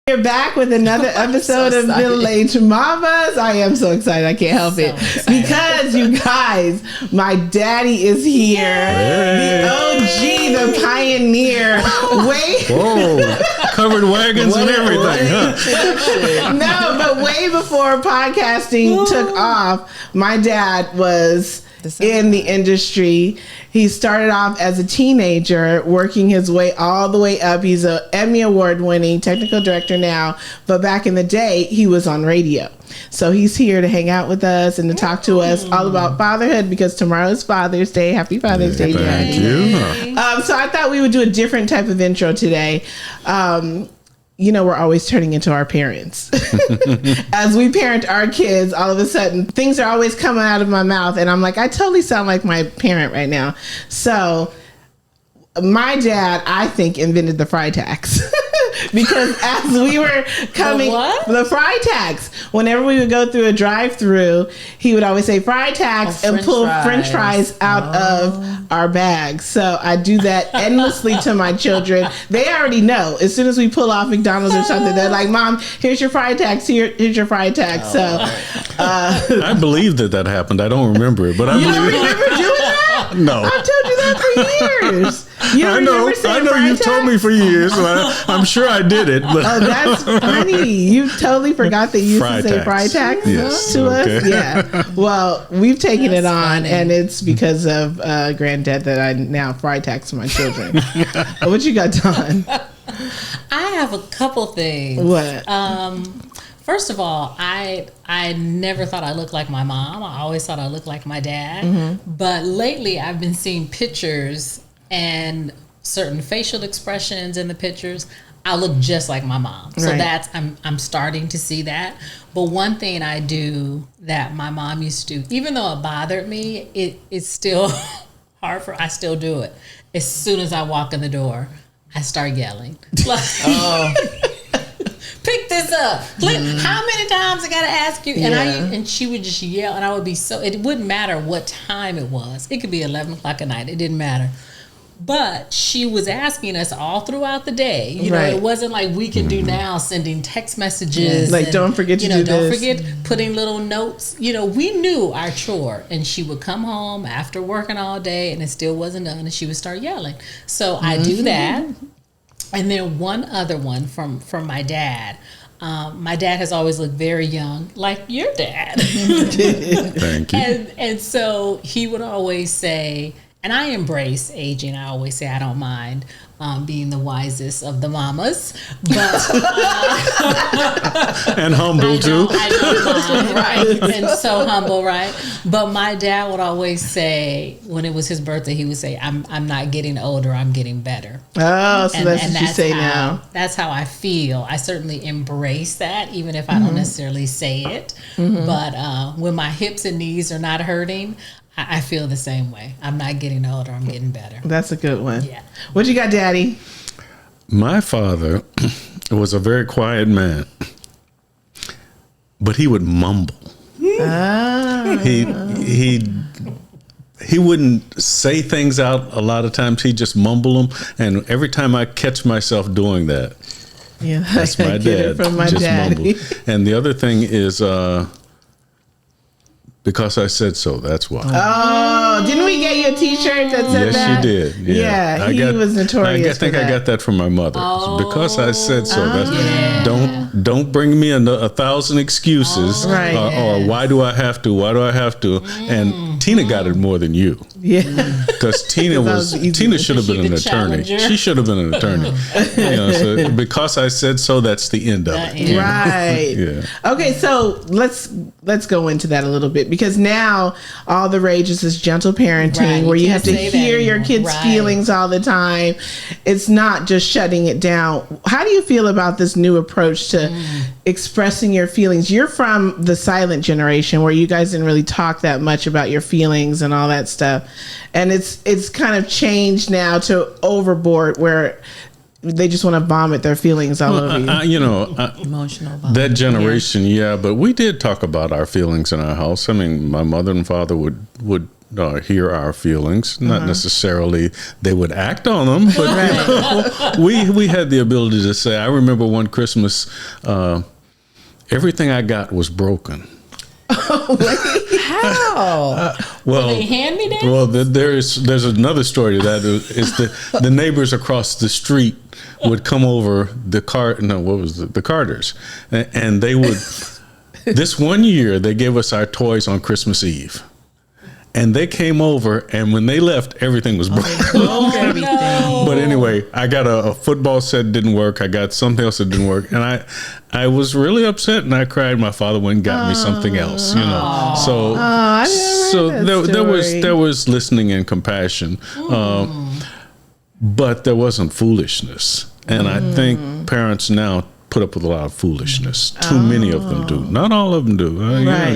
We're back with another episode of Middle Age Mamas. I am so excited. I can't help it. Because, you guys, my daddy is here. Yay. The OG, the pioneer. Whoa. Covered wagons and everything, huh? No, but way before podcasting took off, my dad was in the industry. He started off as a teenager, working his way all the way up. He's an Emmy Award winning technical director now, but back in the day, he was on radio. So he's here to hang out with us and to talk to us all about fatherhood, because tomorrow is Father's Day. Happy Father's Day, Dad. Thank you. So I thought we would do a different type of intro today. You know, we're always turning into our parents. As we parent our kids, all of a sudden, things are always coming out of my mouth. And I'm like, I totally sound like my parent right now. So my dad, I think, invented the fry tax. Because as we were coming, the fry tax, whenever we would go through a drive-through, he would always say fry tax and pull French fries out of our bags. So I do that endlessly to my children. They already know. As soon as we pull off McDonald's or something, they're like, Mom, here's your fry tax. Here's your fry tax. I believe that happened. I don't remember it, but I believe it. You remember doing that? No. I've told you that for years. I know you've told me for years. I'm sure I did it. But. Oh, that's funny. You totally forgot that you used to say fry tax to us? Yeah. Well, we've taken it on, and it's because of granddad that I now fry tax my children. What you got, Dawn? I have a couple things. What? First of all, I never thought I looked like my mom. I always thought I looked like my dad. Mm-hmm. But lately, I've been seeing pictures and certain facial expressions in the pictures. I look just like my mom. So that's I'm starting to see that. But one thing I do that my mom used to do, even though it bothered me, it's still hard I still do it. As soon as I walk in the door, I start yelling. Pick this up. How many times I gotta ask you? And she would just yell, and I would be it wouldn't matter what time it was. It could be 11 o'clock at night. It didn't matter. But she was asking us all throughout the day. You know, it wasn't like we can do now, sending text messages. Like, don't forget to do this. Don't forget putting little notes. You know, we knew our chore. And she would come home after working all day, and it still wasn't done, and she would start yelling. So I do that. And then one other one from my dad. My dad has always looked very young, like your dad. Thank you. And so he would always say, and I embrace aging. I always say I don't mind being the wisest of the mamas, but and humble too. I don't mind, right? And so humble, right? But my dad would always say, when it was his birthday, he would say, "I'm not getting older. I'm getting better." Oh, so that's what you say now. That's how I feel. I certainly embrace that, even if I don't necessarily say it. But when my hips and knees are not hurting, I feel the same way. I'm not getting older. I'm getting better. That's a good one. Yeah. What you got, Daddy? My father was a very quiet man, but he would mumble. He wouldn't say things out a lot of times. He'd just mumble them. And every time I catch myself doing that, that's my dad. From my daddy. And the other thing is... because I said so, that's why. Oh, didn't we get you a T-shirt that said that? Yes, you did. Yeah, he was notorious. I think I got that from my mother. Because I said so. Don't bring me 1,000 excuses. Or why do I have to? Why do I have to? And Tina got it more than you. Yeah. Because Tina should have been an attorney. She should have been an attorney. So because I said so, that's the end of it. Right. Yeah. Okay, so let's go into that a little bit, because now all the rage is this gentle parenting where you have to hear your kids' feelings all the time. It's not just shutting it down. How do you feel about this new approach to expressing your feelings? You're from the silent generation where you guys didn't really talk that much about your feelings and all that stuff. And it's kind of changed now to overboard where they just want to vomit their feelings all over you. Emotional vomit. That generation, but we did talk about our feelings in our house. I mean, my mother and father would hear our feelings. Not necessarily they would act on them, but we had the ability to say. I remember one Christmas, everything I got was broken. How? Well, they hand me down. Well, there's another story to that. Is the neighbors across the street would come over the Carters, and they would. This one year, they gave us our toys on Christmas Eve. And they came over, and when they left, everything was broken. Everything. But anyway, I got a football set didn't work. I got something else that didn't work, and I was really upset, and I cried. My father went and got me something else, you know. So there was listening and compassion, but there wasn't foolishness. And I think parents now put up with a lot of foolishness. Too many of them do. Not all of them do.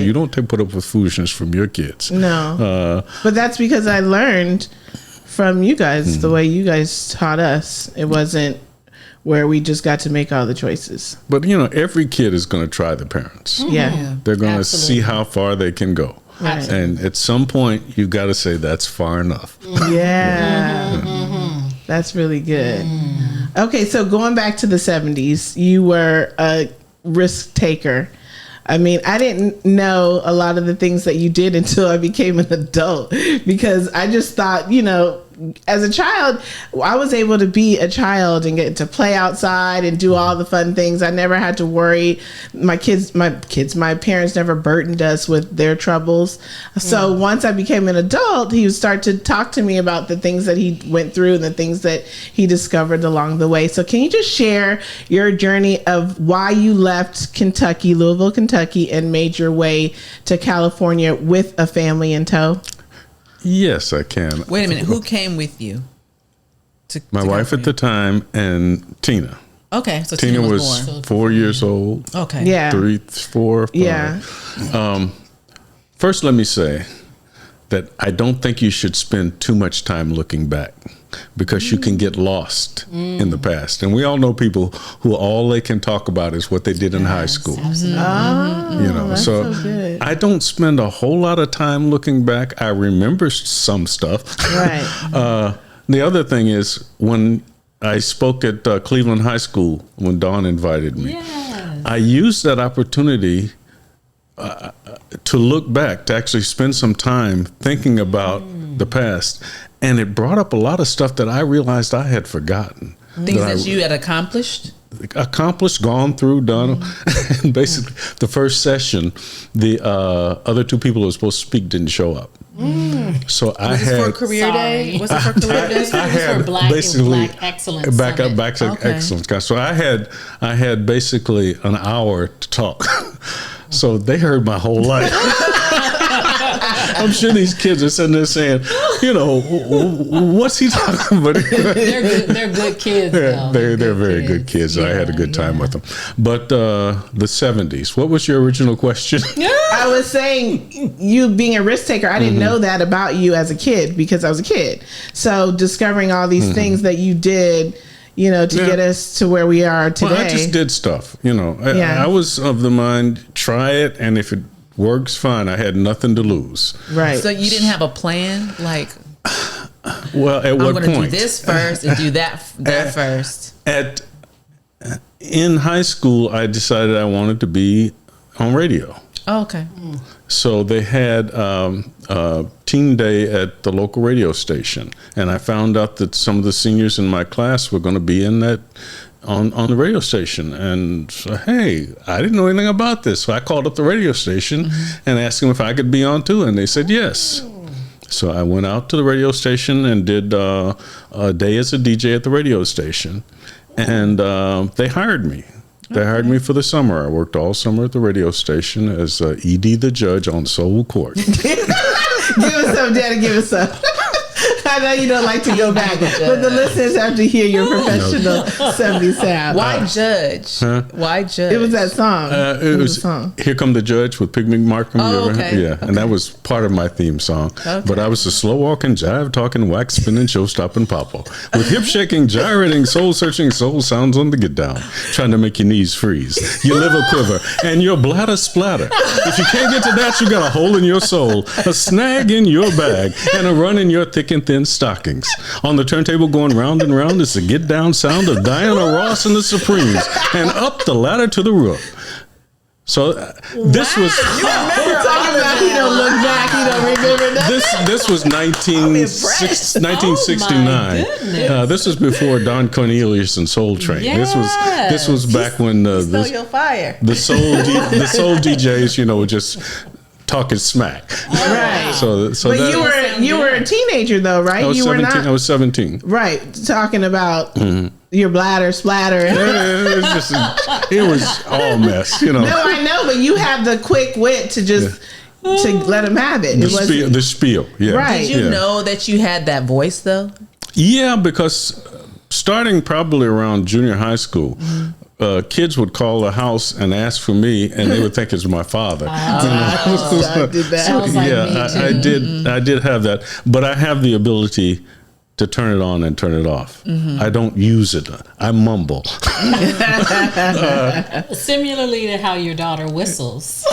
You don't put up with foolishness from your kids. No. But that's because I learned from you guys the way you guys taught us. It wasn't where we just got to make all the choices. But, every kid is going to try the parents. Yeah. They're going to see how far they can go. Right. And at some point, you've got to say that's far enough. Yeah. That's really good. Okay, so going back to the 70s, you were a risk taker. I mean, I didn't know a lot of the things that you did until I became an adult, because I just thought, as a child, I was able to be a child and get to play outside and do all the fun things. I never had to worry. My parents never burdened us with their troubles. So once I became an adult, he would start to talk to me about the things that he went through and the things that he discovered along the way. So can you just share your journey of why you left Louisville, Kentucky, and made your way to California with a family in tow? Yes, I can. Wait a minute. Who came with you? My wife at the time and Tina. Okay, so Tina was born. 4 years old. Okay. Yeah. 3, 4, 5. Yeah. First, let me say that I don't think you should spend too much time looking back, because you can get lost in the past. And we all know people who all they can talk about is what they did in high school. That's so good. I don't spend a whole lot of time looking back. I remember some stuff. Right. The other thing is, when I spoke at Cleveland High School, when Dawn invited me, I used that opportunity to look back, to actually spend some time thinking about the past. And it brought up a lot of stuff that I realized I had forgotten. Things that you had accomplished, gone through, done. And basically, the first session, the other two people who were supposed to speak didn't show up. So I had for career day. Was it for career day? I had basically excellence. Back excellence. So I had basically an hour to talk. So they heard my whole life. I'm sure these kids are sitting there saying, what's he talking about? They're good kids. They're very good kids. I had a good time with them. But the 70s, what was your original question? I was saying, you being a risk taker, I didn't know that about you as a kid, because I was a kid. So discovering all these things that you did, to get us to where we are today. Well, I just did stuff, I was of the mind, try it, and if it works, fine. I had nothing to lose. Right. So you didn't have a plan? Like, well, at what point? I'm going to do this first and do that first. In high school, I decided I wanted to be on radio. Oh, okay. So they had Teen Day at the local radio station, and I found out that some of the seniors in my class were going to be in that on the radio station. And so, hey, I didn't know anything about this, so I called up the radio station and asked them if I could be on too, and they said yes. So I went out to the radio station and did a day as a DJ at the radio station, and they hired me. They hired me for the summer. I worked all summer at the radio station as Edie the judge on Soul Court. Give us some, Daddy. Give us some. I know you don't like to go back, but the listeners have to hear your professional 70s sound. Why judge? Huh? Why judge? It was that song. It was a song. Here Come the Judge with Pigment Markham. Oh, okay. Yeah, and that was part of my theme song. Okay. But I was a slow walking, jive talking, wax spinning, show stopping papa with hip shaking, gyrating, soul searching, soul sounds on the get down, trying to make your knees freeze, your liver quiver, and your bladder splatter. If you can't get to that, you got a hole in your soul, a snag in your bag, and a run in your thick and thin stockings. On the turntable going round and round is the get down sound of Diana Ross and the Supremes, and up the ladder to the roof. So this was Talking about he don't look back, he don't remember nothing. this was 1969. This was before Don Cornelius and Soul Train. Yes. This was back when Smell your fire. the soul DJs, were just talking smack. Right. So But that, you were a teenager though, right? I was You 17. were not I was 17. right. Talking about your bladder splatter. It was all mess, No, I know, but you have the quick wit to just to let him have it. The spiel, yeah. Right. Did you know that you had that voice though? Yeah, because starting probably around junior high school, kids would call the house and ask for me, and they would think it was my father. I did that. Sounds like me too. I did have that, but I have the ability to turn it on and turn it off. I don't use it. I mumble. Similarly to how your daughter whistles.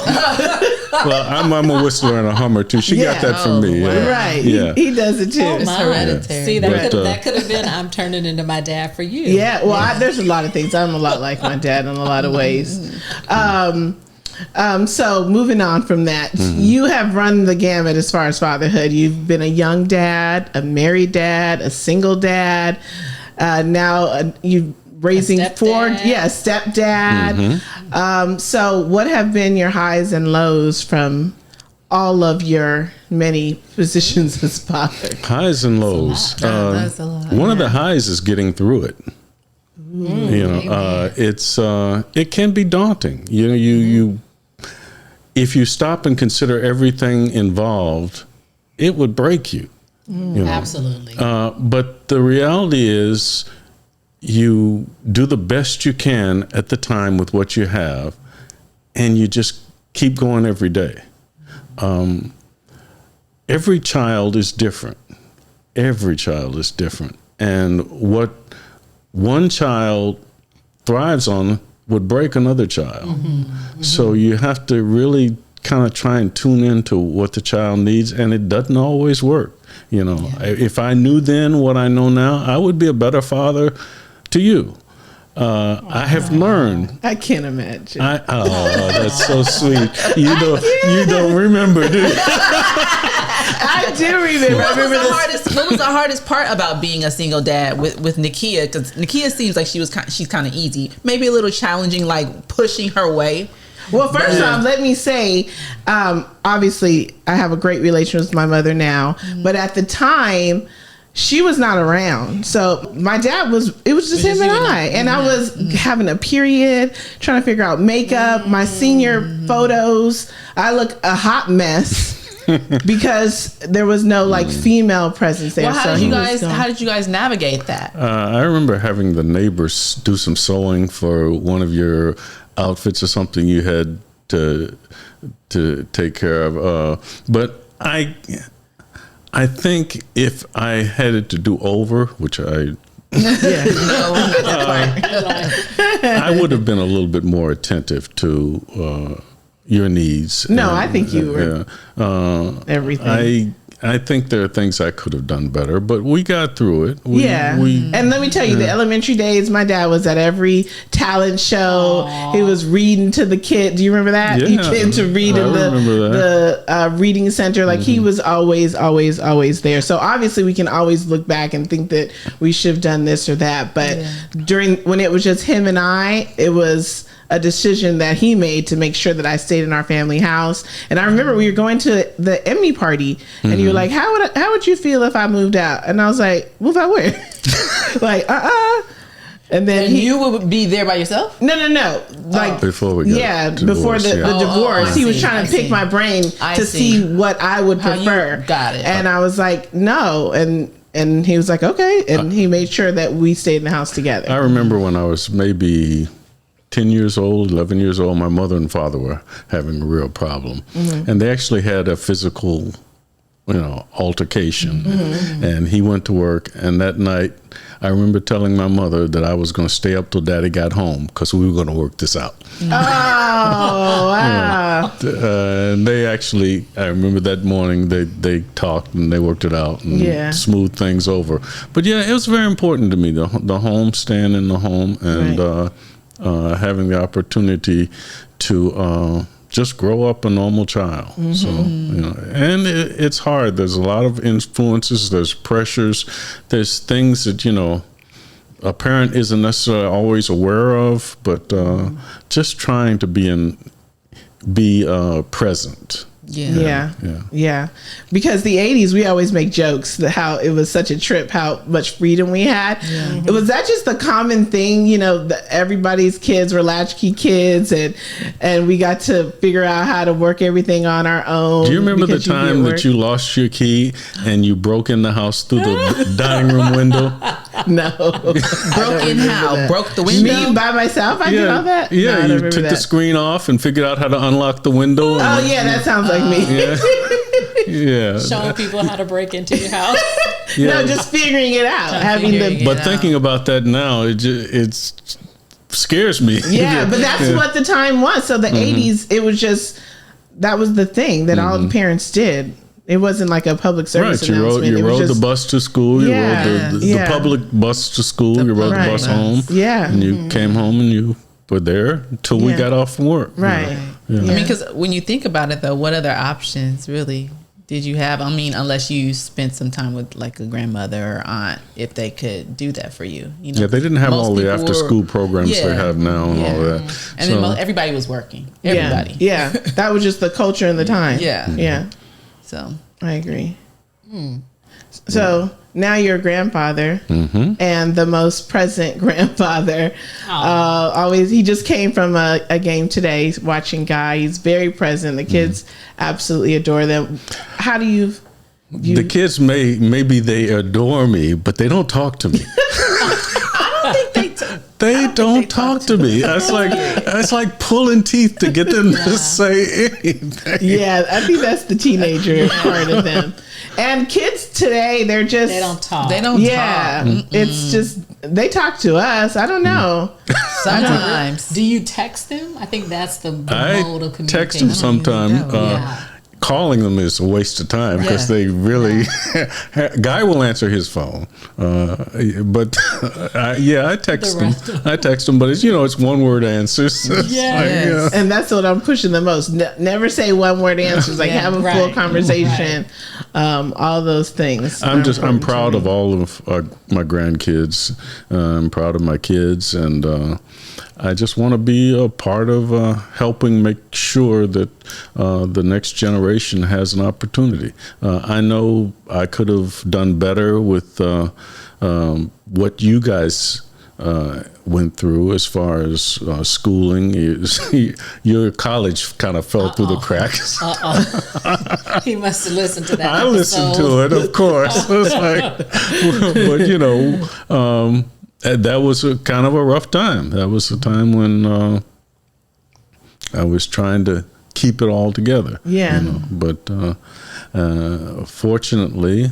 Well, I'm a whistler and a hummer too. She got that from me. wow. Yeah. Right. Yeah. He does it too. It's hereditary. See, But, that could have been I'm turning into my dad for you. Yeah, well, there's a lot of things. I'm a lot like my dad in a lot of ways. So moving on from that, you have run the gamut as far as fatherhood. You've been a young dad, a married dad, a single dad. Now you raising four, stepdad. So what have been your highs and lows from all of your many positions as father? Highs and lows. That's a lot. One of the highs is getting through it. It can be daunting. You if you stop and consider everything involved, it would break you. Absolutely. But the reality is, you do the best you can at the time with what you have, and you just keep going every day. Every child is different. Every child is different. And what one child thrives on would break another child. So you have to really kind of try and tune into what the child needs, and it doesn't always work. If I knew then what I know now, I would be a better father to you. I have learned. I can't imagine. That's so sweet. You don't remember, do you? I do remember. What was the hardest part about being a single dad with Nakeya? Because Nakeya seems like she's kind of easy, maybe a little challenging, like pushing her way. Well, first off, let me say, obviously, I have a great relationship with my mother now, but at the time, she was not around. So my dad it was just him and I. And I was having a period, trying to figure out makeup, my senior photos. I look a hot mess. Because there was no female presence there. Well, how did you guys navigate that? I remember having the neighbors do some sewing for one of your outfits or something you had to take care of. But I think if I had it to do over, which I I would have been a little bit more attentive to your needs. No, I think you were everything. I think there are things I could have done better, but we got through it. And let me tell you, the elementary days, my dad was at every talent show. Aww. He was reading to the kids. Do you remember that? Yeah, He came to read in the reading center. Like he was always there. So obviously we can always look back and think that we should have done this or that. But when it was just him and I, it was a decision that he made to make sure that I stayed in our family house. And I remember we were going to the Emmy party, and you were like, how would you feel if I moved out? And I was like, move out where? And then you would be there by yourself? No. Like before we got before the divorce, he was trying to pick my brain to see what I would prefer. You got it. And I was like, no. And And he was like, okay. And he made sure that we stayed in the house together. I remember when I was maybe 10 years old, 11 years old, my mother and father were having a real problem. And they actually had a physical, altercation. And he went to work. And that night, I remember telling my mother that I was going to stay up till Daddy got home because we were going to work this out. Oh, wow. And they actually, I remember that morning, they talked and they worked it out and smoothed things over. But yeah, it was very important to me, the home, staying in the home, and having the opportunity to just grow up a normal child. So, and it's hard. There's a lot of influences, there's pressures, there's things that, a parent isn't necessarily always aware of, but just trying to be present. Yeah. Because the 80s, we always make jokes that how it was such a trip, how much freedom we had. It was that just the common thing, everybody's kids were latchkey kids, and we got to figure out how to work everything on our own. Do you remember the time that you lost your key and you broke in the house through the dining room window? No. Broke in how? Broke the window? Me by myself? I did all that? Yeah, no, you took the screen off and figured out how to unlock the window. Oh, yeah, that sounds like me. Yeah. Showing people how to break into your house. No, just figuring it out. But thinking about that now, it scares me. Yeah, but that's what the time was. So the 80s, it was just, that was the thing that all the parents did. It wasn't like a public service announcement. You rode the bus to school. You rode the public bus to school. You rode the bus home. Yeah. And you came home and you were there until we got off from work. Right. I mean, because when you think about it, though, what other options really did you have? I mean, unless you spent some time with like a grandmother or aunt, if they could do that for you. Yeah, they didn't have all the after school programs they have now and all that. And then everybody was working. Everybody. Yeah. That was just the culture and the time. Yeah. So I agree. So now you're a grandfather and the most present grandfather. He just came from a game today watching Guy. He's very present. The kids absolutely adore them. How do you the kids maybe they adore me, but they don't talk to me. I don't think they don't talk to me. It's like pulling teeth to get them to say anything. Yeah, I think that's the teenager part of them. And kids today, they don't talk. They don't talk. It's just, they talk to us. I don't know. Sometimes. Do you text them? I think that's the mode of communication. I text them sometimes. Calling them is a waste of time because they really Guy will answer his phone, but I text him. But it's one word answers. And that's what I'm pushing the most. Never say one word answers. Like have a full conversation. All those things. I'm proud of all of my grandkids. I'm proud of my kids, and I just want to be a part of helping make sure that the next generation has an opportunity. I know I could have done better with what you guys went through as far as schooling. Your college kind of fell through the cracks. He must have listened to that I listened to it, of course. It's but that was kind of a rough time. That was a time when I was trying to keep it all together. Yeah. But fortunately,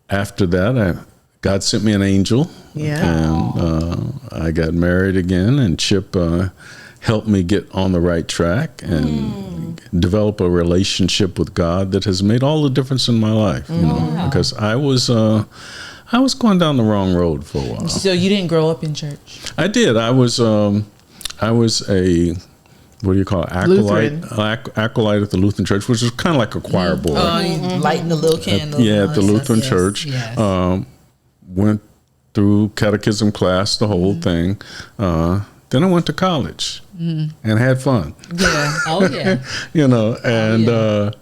after that, God sent me an angel. Yeah. And I got married again, and Chip helped me get on the right track and develop a relationship with God that has made all the difference in my life. Because I was going down the wrong road for a while. So you didn't grow up in church? I did. I was a, what do you call it? Acolyte at the Lutheran Church, which is kind of like a choir boy. Lighting the little candle. At the Lutheran Church. Yes. Went through catechism class, the whole thing. Then I went to college and had fun. Yeah. Oh, yeah.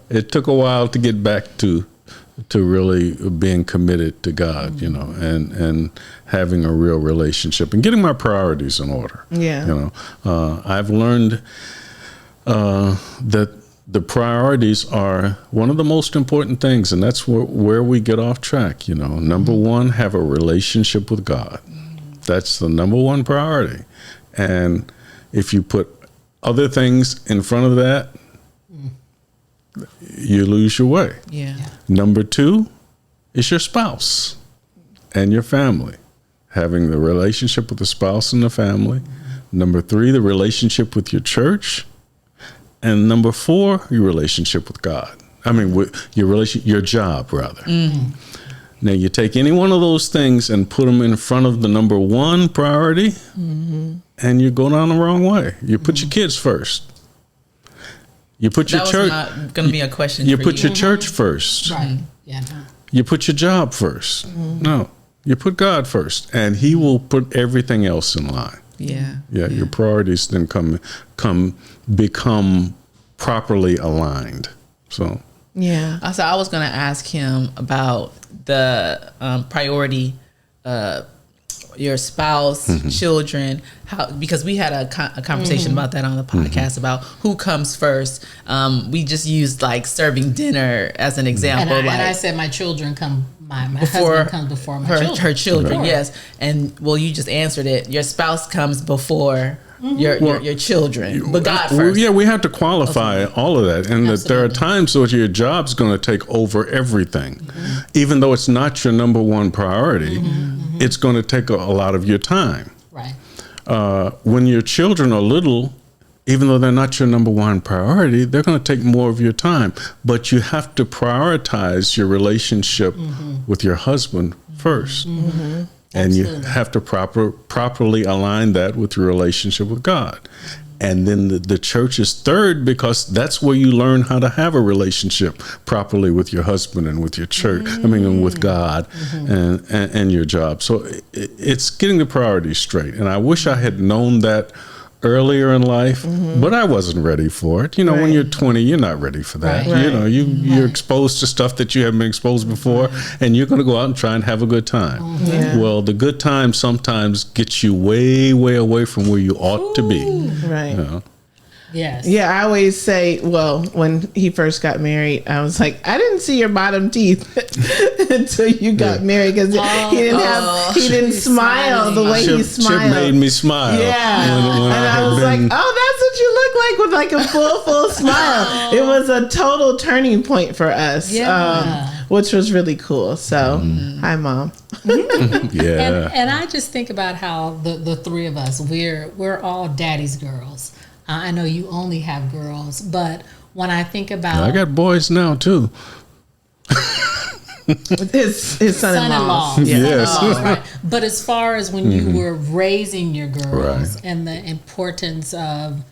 It took a while to get back to really being committed to God, and having a real relationship and getting my priorities in order. Yeah. I've learned that the priorities are one of the most important things, and that's where we get off track. Number one, have a relationship with God. That's the number one priority. And if you put other things in front of that, you lose your way. Yeah. Number two is your spouse and your family. Having the relationship with the spouse and the family. Number three, the relationship with your church. And number four, your relationship with God. With your job, rather. Now, you take any one of those things and put them in front of the number one priority, and you go down the wrong way. You put your kids first. You put your church. That was not going to be a question. You put your church first. Right. Yeah. No. You put your job first. No, you put God first, and He will put everything else in line. Yeah. Your priorities then become properly aligned. So. Yeah. So I was going to ask him about the priority, your spouse, children, because we had a conversation about that on the podcast about who comes first. We just used like serving dinner as an example. And I said my children come. My husband comes before her children. Yes, and you just answered it. Your spouse comes before. Your children, but God first. Yeah, we have to qualify all of that, and that there are times where your job's going to take over everything, even though it's not your number one priority. It's going to take a lot of your time. Right. When your children are little, even though they're not your number one priority, they're going to take more of your time. But you have to prioritize your relationship with your husband first. And Absolutely. you have to properly align that with your relationship with God. And then the church is third, because that's where you learn how to have a relationship properly with your husband and with your church, and with God and your job. So it's getting the priorities straight. And I wish I had known that earlier in life, but I wasn't ready for it. When you're 20, you're not ready for that. Right. You're exposed to stuff that you haven't been exposed before, and you're going to go out and try and have a good time. Yeah. Well, the good time sometimes gets you way, way away from where you ought to be. Right. Yes. Yeah, I always say, when he first got married, I was like, I didn't see your bottom teeth until you got married, because he didn't smile the way he smiled. Chip made me smile. Yeah. When and I was like, that's what you look like, with like a full smile. It was a total turning point for us, which was really cool. So, hi, Mom. Yeah. And I just think about how the three of us, we're all daddy's girls. I know you only have girls, but when I think about... I got boys now, too. his son-in-law. Yes. Right. But as far as when you were raising your girls and the importance of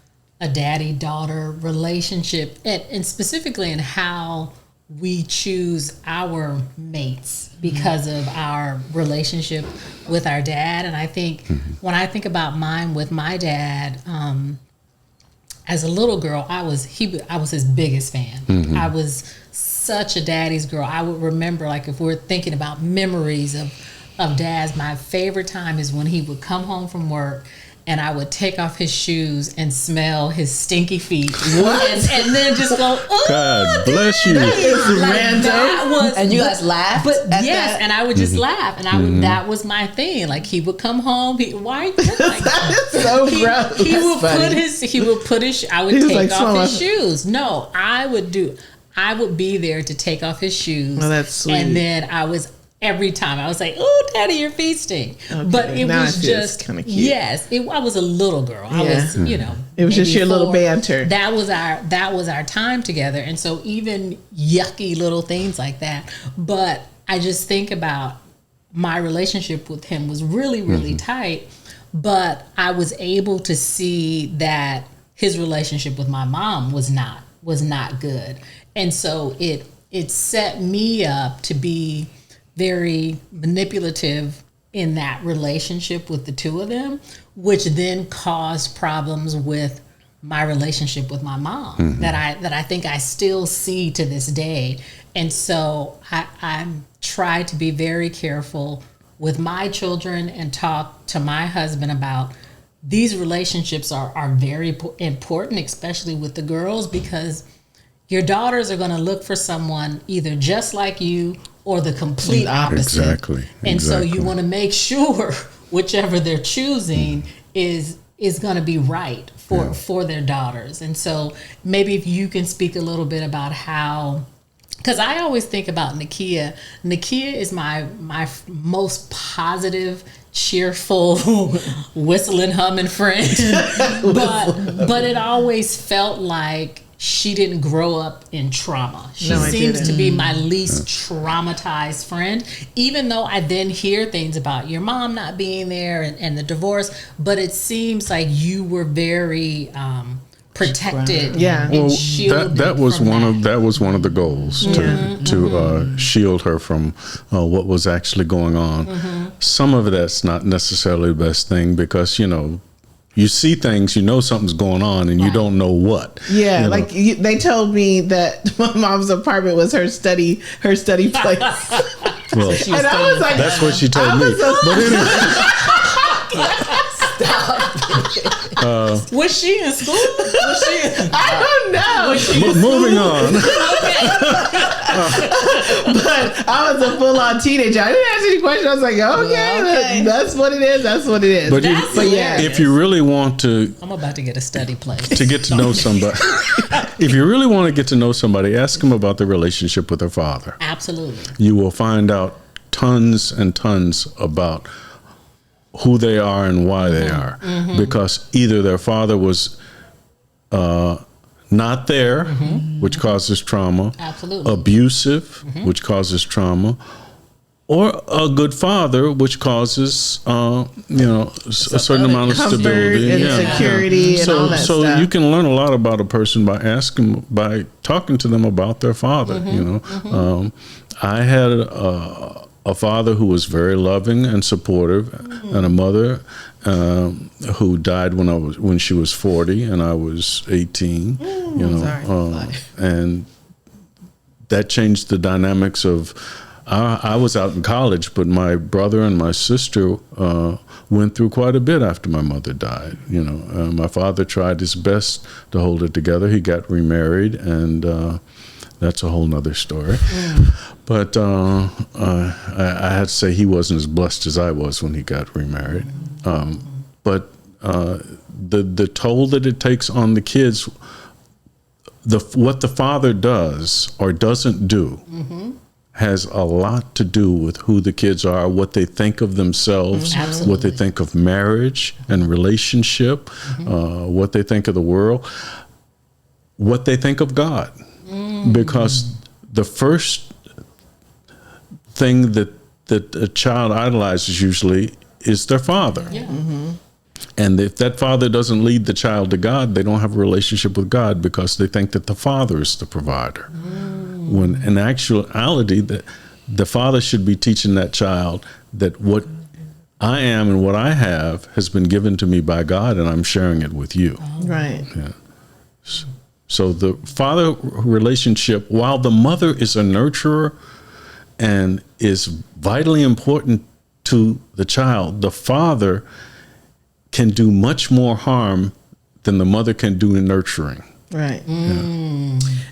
a daddy-daughter relationship, and specifically in how we choose our mates because of our relationship with our dad. And I think when I think about mine with my dad... as a little girl, I was his biggest fan. I was such a daddy's girl. I would remember, like, if we're thinking about memories of dads, my favorite time is when he would come home from work and I would take off his shoes and smell his stinky feet. What? And then just go, oh, God bless you. That is random. And you guys laughed? But yes, and I would just laugh. And I would, that was my thing. Like, he would come home. Why? Like, That is so gross. He would put his, I would take off his shoes. No, I would be there to take off his shoes. Oh, that's sweet. And then every time I was like, "Oh, Daddy, you're feasting," but it was just kind of cute. Yes, I was a little girl. I was, it was just your little banter. That was our time together, and so even yucky little things like that. But I just think about my relationship with him was really, really tight. But I was able to see that his relationship with my mom was not good, and so it set me up to be very manipulative in that relationship with the two of them, which then caused problems with my relationship with my mom that I think I still see to this day. And so I try to be very careful with my children and talk to my husband about these relationships are very important, especially with the girls, because your daughters are going to look for someone either just like you or the complete opposite. Exactly. And so you want to make sure whichever they're choosing is going to be right for their daughters. And so maybe if you can speak a little bit about how, because I always think about Nakeya. Nakeya is my most positive, cheerful, whistling, humming friend. but it always felt like she didn't grow up in trauma. She seems to be my least traumatized friend, even though I then hear things about your mom not being there and the divorce. But it seems like you were very protected. Yeah. And shielded that was one of the goals to shield her from what was actually going on. Some of that's not necessarily the best thing because you see things, something's going on, and you don't know what. Yeah, they told me that my mom's apartment was her study place. Well, And I was like, that's what she told me. But anyway, was she in school? I don't know. moving on. But I was a full-on teenager. I didn't ask any questions. I was like, okay. That's what it is. That's what it is. But yeah, if you really want to, I'm about to get a study place to get to know somebody. If you really want to get to know somebody, ask them about their relationship with their father. Absolutely. You will find out tons and tons about who they are and why they are, because either their father was not there, which causes trauma, abusive, which causes trauma, or a good father, which causes a certain amount of comfort stability and security and all that so stuff. you can learn a lot about a person by talking to them about their father. I had a father who was very loving and supportive, and a mother who died when she was 40 and I was 18. And that changed the dynamics of. I was out in college, but my brother and my sister went through quite a bit after my mother died. My father tried his best to hold it together. He got remarried, and that's a whole nother story. But I had to say he wasn't as blessed as I was when he got remarried. But the toll that it takes on the kids, what the father does or doesn't do, has a lot to do with who the kids are, what they think of themselves, what they think of marriage and relationship, what they think of the world, what they think of God. Because the first thing that a child idolizes usually is their father. And if that father doesn't lead the child to God, they don't have a relationship with God because they think that the father is the provider. When in actuality, the father should be teaching that child that what I am and what I have has been given to me by God, and I'm sharing it with you. Right. Yeah. So the father relationship, while the mother is a nurturer and is vitally important to the child, the father can do much more harm than the mother can do in nurturing. Right.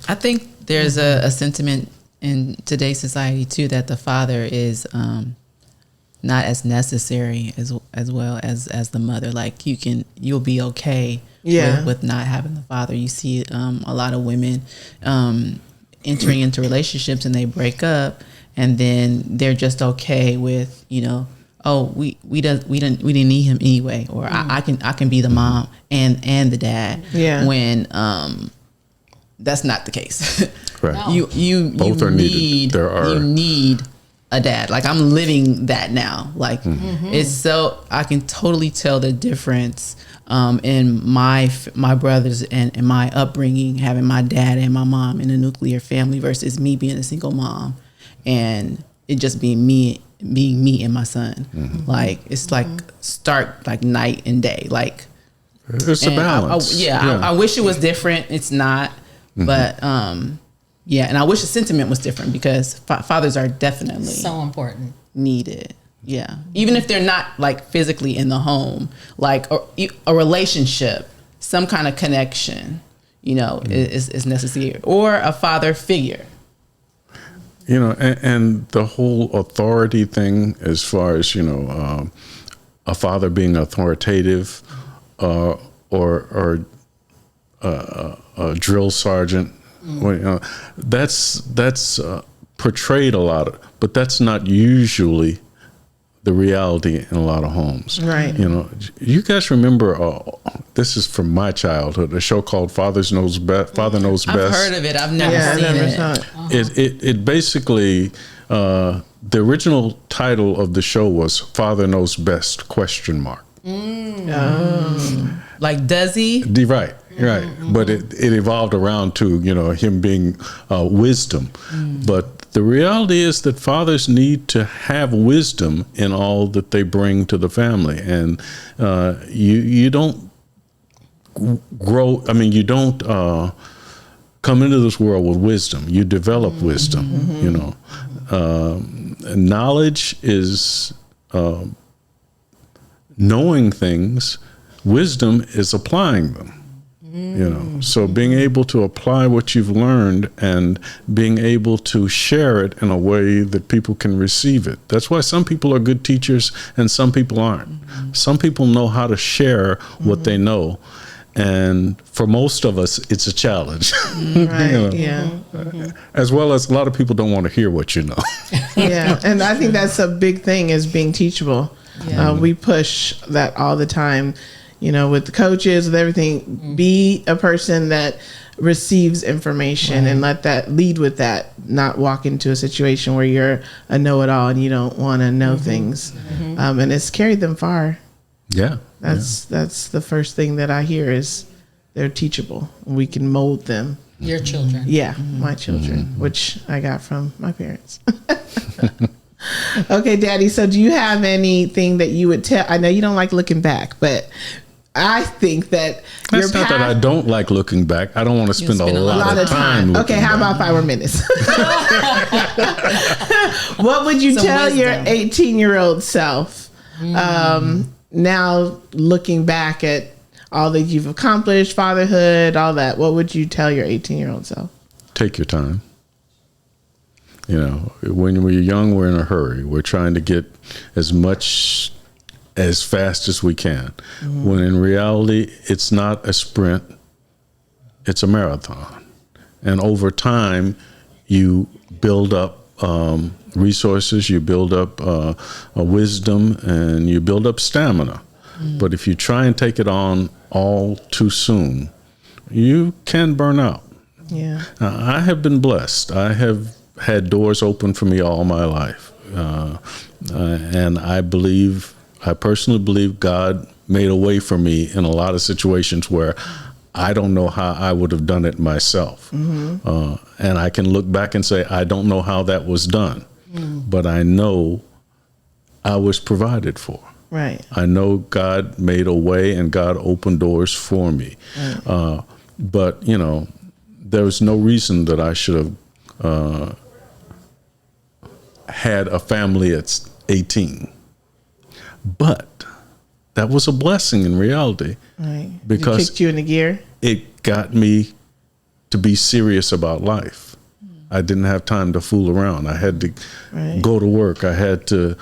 I think there's a sentiment in today's society too that the father is not as necessary as well as the mother. Like you'll be okay with not having the father. You see a lot of women entering into relationships and they break up, and then they're just okay with we didn't need him anyway, or I can be the mom and the dad. Yeah. When that's not the case. Right. No. You both are needed. You need a dad. Like I'm living that now. Like it's so I can totally tell the difference in my brothers and my upbringing, having my dad and my mom in a nuclear family versus me being a single mom, and it just being me and my son. Like it's like stark like night and day. Like it's a balance. I wish it was different. It's not. But and I wish the sentiment was different because fathers are definitely so important, needed. Yeah, even if they're not like physically in the home, like a relationship, some kind of connection. is necessary, or a father figure. And the whole authority thing, as far as a father being authoritative, or a drill sergeant, that's portrayed a lot, but that's not usually the reality in a lot of homes. Right. You guys remember, this is from my childhood, a show called Father Knows Best. I've heard of it. I've never seen it. It basically, the original title of the show was Father Knows Best, ? Like, does he? Right. But it evolved around to, him being wisdom. But the reality is that fathers need to have wisdom in all that they bring to the family. And you don't grow, you don't come into this world with wisdom. You develop wisdom, knowledge is knowing things. Wisdom is applying them. So being able to apply what you've learned and being able to share it in a way that people can receive it. That's why some people are good teachers and some people aren't. Some people know how to share what they know. And for most of us, it's a challenge. As well as a lot of people don't want to hear what you know. And I think that's a big thing, is being teachable. We push that all the time. With the coaches, with everything, be a person that receives information and let that lead with that, not walk into a situation where you're a know-it-all and you don't want to know things. And it's carried them far. That's the first thing that I hear is they're teachable. We can mold them. Your children. My children, which I got from my parents. Okay, Daddy, so do you have anything that you would tell? I know you don't like looking back, but I think that that's not that I don't like looking back. I don't want to spend a lot of time. Okay, how about 5 more minutes? What would you tell your 18-year-old self now, looking back at all that you've accomplished, fatherhood, all that? What would you tell your 18-year-old self? Take your time. When we're young, we're in a hurry. We're trying to get as much as fast as we can. When in reality, it's not a sprint, it's a marathon. And over time, you build up resources, you build up wisdom, and you build up stamina. But if you try and take it on all too soon, you can burn out. I have been blessed. I have had doors open for me all my life. And I personally believe God made a way for me in a lot of situations where I don't know how I would have done it myself. And I can look back and say, I don't know how that was done, but I know I was provided for. I know God made a way and God opened doors for me. But, there was no reason that I should have had a family at 18. But that was a blessing in reality. Because it kicked you into gear. It got me to be serious about life. I didn't have time to fool around. I had to go to work. I had to,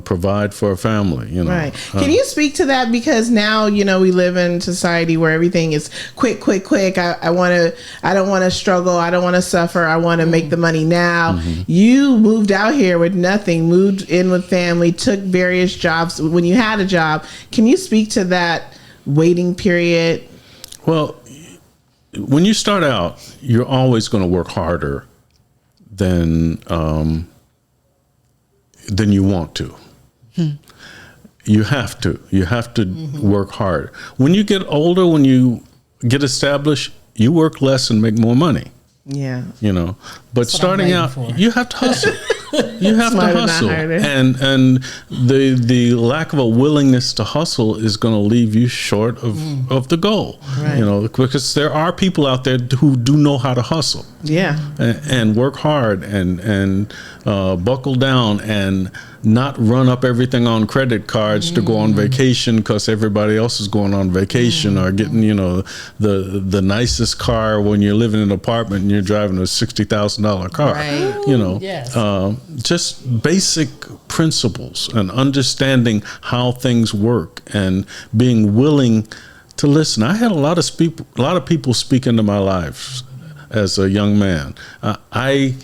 provide for a family. Can you speak to that? Because now, we live in a society where everything is quick. I don't want to struggle. I don't want to suffer. I want to make the money now. You moved out here with nothing, moved in with family, took various jobs when you had a job. Can you speak to that waiting period? Well, when you start out, you're always going to work harder than you want to. You have to work hard. When you get older, when you get established, you work less and make more money. But starting out, you have to hustle. You have to hustle, and the lack of a willingness to hustle is going to leave you short of the goal. Because there are people out there who do know how to hustle, and work hard and buckle down and not run up everything on credit cards to go on vacation because everybody else is going on vacation, or getting, the nicest car when you're living in an apartment and you're driving a $60,000 car. Right. Yes. Just basic principles and understanding how things work and being willing to listen. I had a lot of people speak into my life as a young man. I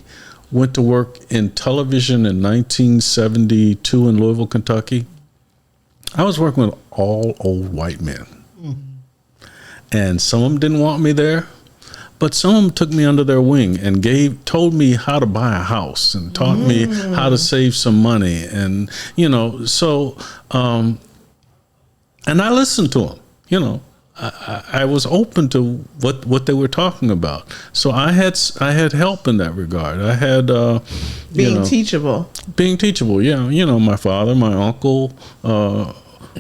went to work in television in 1972 in Louisville, Kentucky. I was working with all old white men. And some of them didn't want me there, but some of them took me under their wing and told me how to buy a house and taught me how to save some money. And, and I listened to them, I was open to what they were talking about. So I had help in that regard. I had being teachable. Being teachable, yeah. My father, my uncle were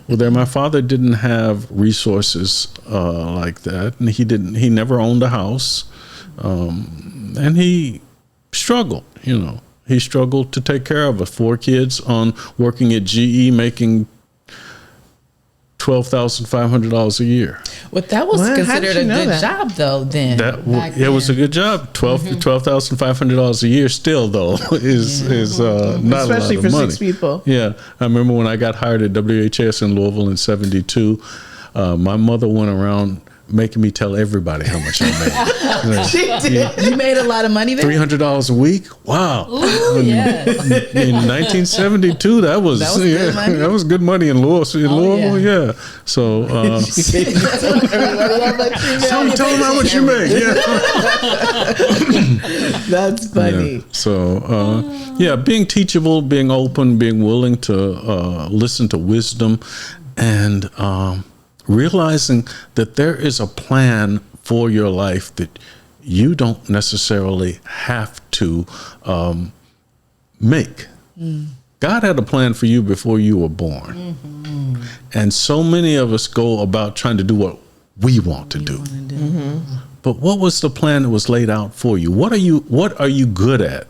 there. My father didn't have resources like that, and he never owned a house, and he struggled. He struggled to take care of us. 4 kids, on working at GE, making $12,500 a year. Well, that was considered a good job, though. Then it was a good job. $12,500 a year still, though, is not especially a lot of for money. 6 people. Yeah, I remember when I got hired at WHS in Louisville in '72. My mother went around making me tell everybody how much I made. She did. You made a lot of money there? $300 a week? Wow. Ooh, yes. In 1972, that was good money. That was good money in Louisville. Yeah. So, tell them how much you make. Yeah. That's funny. Yeah. So, being teachable, being open, being willing to listen to wisdom, and realizing that there is a plan for your life that you don't necessarily have to make. God had a plan for you before you were born. And so many of us go about trying to do what we want to do. But what was the plan that was laid out for you? What are you good at?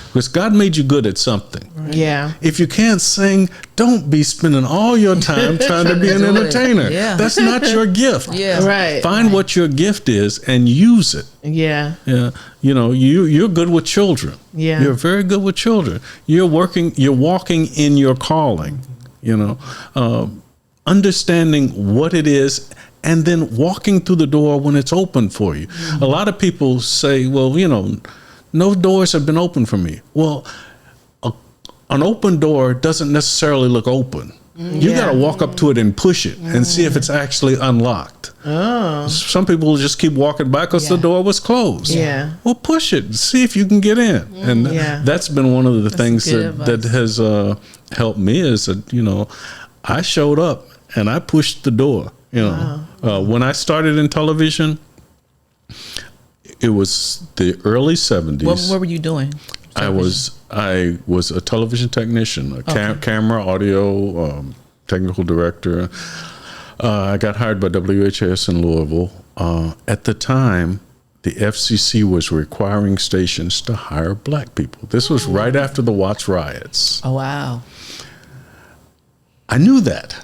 Because God made you good at something. Right. Yeah. If you can't sing, don't be spending all your time trying to be an entertainer. Yeah. That's not your gift. Yeah. Right. Find what your gift is and use it. Yeah. Yeah. You're good with children. Yeah. You're very good with children. You're walking in your calling, understanding what it is, and then walking through the door when it's open for you. A lot of people say, well, no doors have been open for me. Well, an open door doesn't necessarily look open. You got to walk up to it and push it and see if it's actually unlocked. Oh. Some people just keep walking by because the door was closed. Yeah. Well, push it. See if you can get in. And that's been one of the things that has helped me is that, I showed up and I pushed the door. When I started in television, it was the early 70s. What were you doing? I was a television technician, camera, audio, technical director. I got hired by WHS in Louisville. At the time, the FCC was requiring stations to hire black people. This was right after the Watts riots. Oh, wow. I knew that.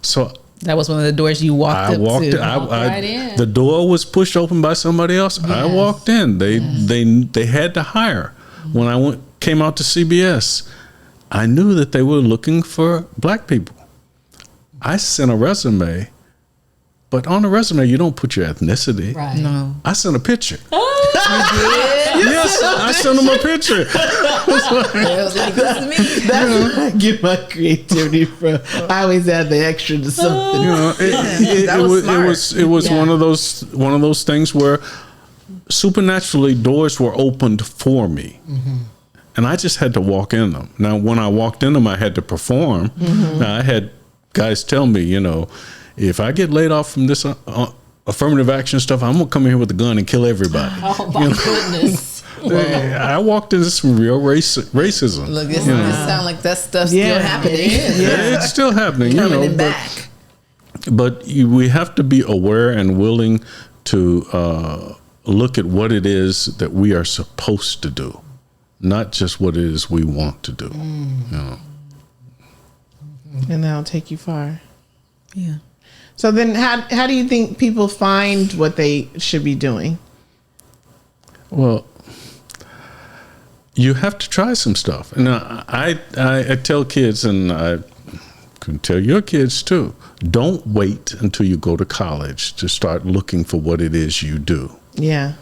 So that was one of the doors you walked up to. Right in. The door was pushed open by somebody else. Yes. I walked in. They had to hire. When I came out to CBS, I knew that they were looking for black people. I sent a resume, but on a resume you don't put your ethnicity. Right. No. I sent a picture. You did? Yes, I sent them a picture. That's where I get my creativity from. I always add the extra to something. It was one of those things where supernaturally doors were opened for me. And I just had to walk in them. Now, when I walked in them, I had to perform. Now, I had guys tell me, if I get laid off from this affirmative action stuff, I'm going to come here with a gun and kill everybody. Oh, my goodness. I walked into some real racism. Look, this sounds like that stuff's still happening. It's still happening. Coming back. But we have to be aware and willing to look at what it is that we are supposed to do. not just what it is we want to do. You know. And that'll take you far. Yeah. So then how do you think people find what they should be doing? Well, you have to try some stuff. And I tell kids, and I can tell your kids too, don't wait until you go to college to start looking for what it is you do. Yeah.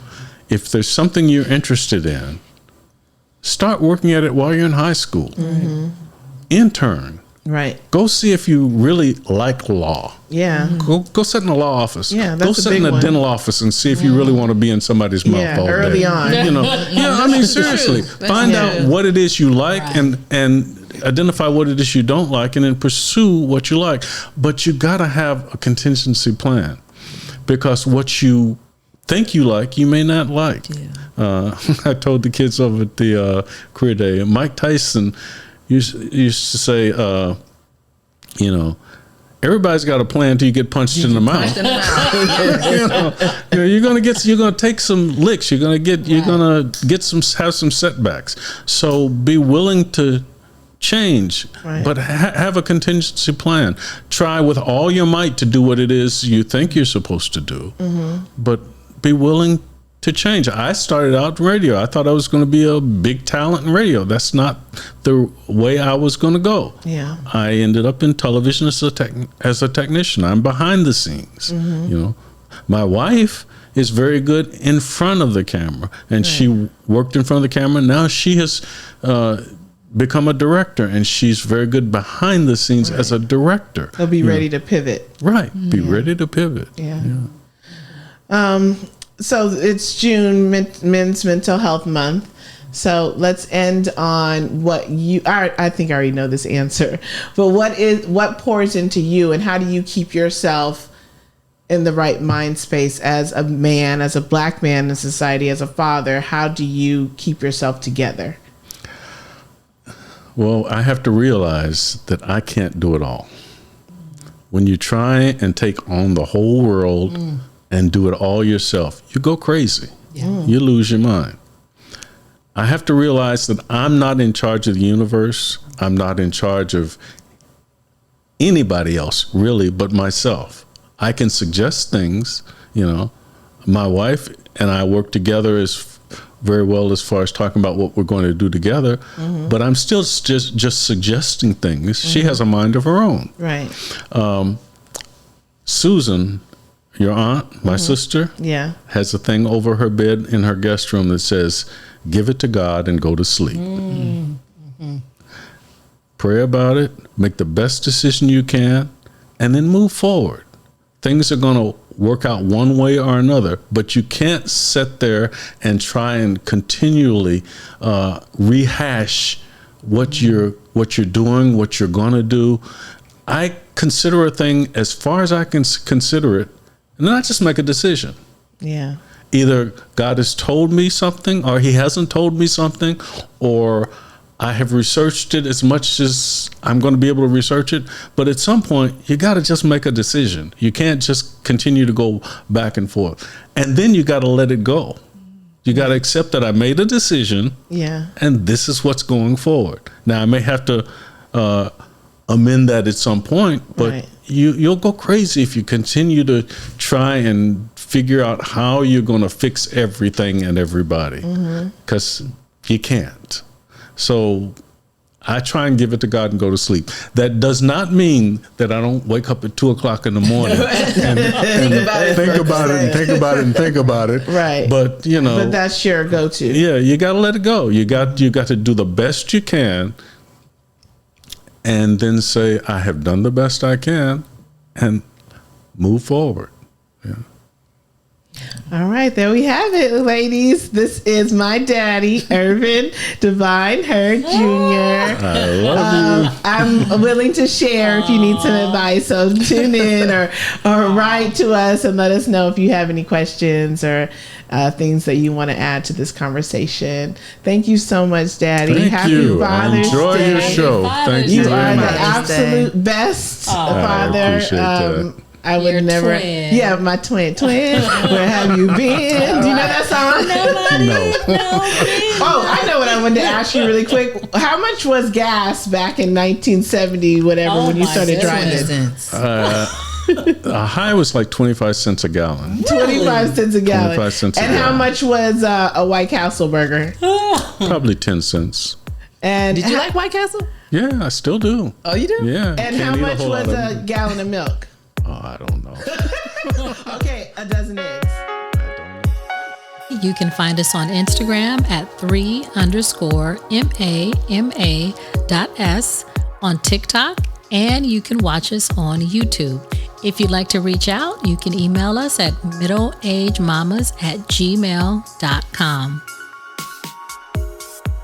If there's something you're interested in, start working at it while you're in high school. Mm-hmm. Intern. Right. Go see if you really like law. Yeah. Go sit in a law office. Yeah, that's go a sit big in a one. dental office and see if you really want to be in somebody's mouth all early day. on. You know, I mean, seriously, find out what it is you like and identify what it is you don't like, and then pursue what you like. But you got to have a contingency plan, because what you think you like, you may not like. Yeah. I told the kids over at the career day, Mike Tyson used to say, you know, everybody's got a plan till you get punched in the mouth. You're gonna take some licks. You're gonna have some setbacks. So be willing to change, but have a contingency plan. Try with all your might to do what it is you think you're supposed to do, but be willing to change. I started out in radio. I thought I was going to be a big talent in radio. That's not the way I was going to go. Yeah. I ended up in television as a technician. I'm behind the scenes. You know, my wife is very good in front of the camera, and she worked in front of the camera. Now she has become a director, and she's very good behind the scenes as a director. They'll be ready to pivot. Right. Be ready to pivot. Yeah. So it's June, Men's Mental Health Month. So let's end on what I think I already know this answer, but what pours into you, and how do you keep yourself in the right mind space as a man, as a black man in society, as a father? How do you keep yourself together? Well, I have to realize that I can't do it all. When you try and take on the whole world and do it all yourself, you go crazy. Yeah. You lose your mind. I have to realize that I'm not in charge of the universe. I'm not in charge of anybody else, really, but myself. I can suggest things, you know. My wife and I work together very well as far as talking about what we're going to do together, but I'm still just suggesting things. She has a mind of her own. Right. Susan, your aunt, my sister, has a thing over her bed in her guest room that says, "Give it to God and go to sleep." Pray about it, make the best decision you can, and then move forward. Things are going to work out one way or another, but you can't sit there and try and continually rehash what you're doing, what you're going to do. I consider a thing as far as I can consider it, and then I just make a decision. Yeah. Either God has told me something, or he hasn't told me something, or I have researched it as much as I'm going to be able to research it. But at some point, you got to just make a decision. You can't just continue to go back and forth. And then you got to let it go. You got to accept that I made a decision, and this is what's going forward. Now, I may have to amend that at some point, but you'll go crazy if you continue to try and figure out how you're going to fix everything and everybody, because you can't. So I try and give it to God and go to sleep. That does not mean that I don't wake up at 2:00 in the morning and think about it. Right. But but that's your go-to. Yeah, you got to let it go. You got to do the best you can, and then say, I have done the best I can, and move forward. Yeah. All right, there we have it, ladies. This is my daddy, Ervin Divine Hurd Jr. I love you. I'm willing to share if you need some advice. So tune in or write to us and let us know if you have any questions or things that you want to add to this conversation. Thank you so much, Daddy. Thank Happy you. Father's Enjoy Day. your show. Thank you You very are much. the absolute best father. I appreciate that. I would Your never. twin. Yeah, my twin. Where have you been? Do you know that song? No. Oh, I know what I wanted to ask you really quick. How much was gas back in 1970, whatever, when you started driving? A high was like 25 cents a gallon. 25 cents a gallon. 25 cents a and gallon. how much was a White Castle burger? Probably 10 cents. And Did you like White Castle? Yeah, I still do. Oh, you do? Yeah. And can't how eat much whole was lot a of- gallon of milk? Oh, I don't know. Okay, a dozen eggs. You can find us on Instagram at 3_MAMA.S, on TikTok, and you can watch us on YouTube. If you'd like to reach out, you can email us at middleagemamas@gmail.com.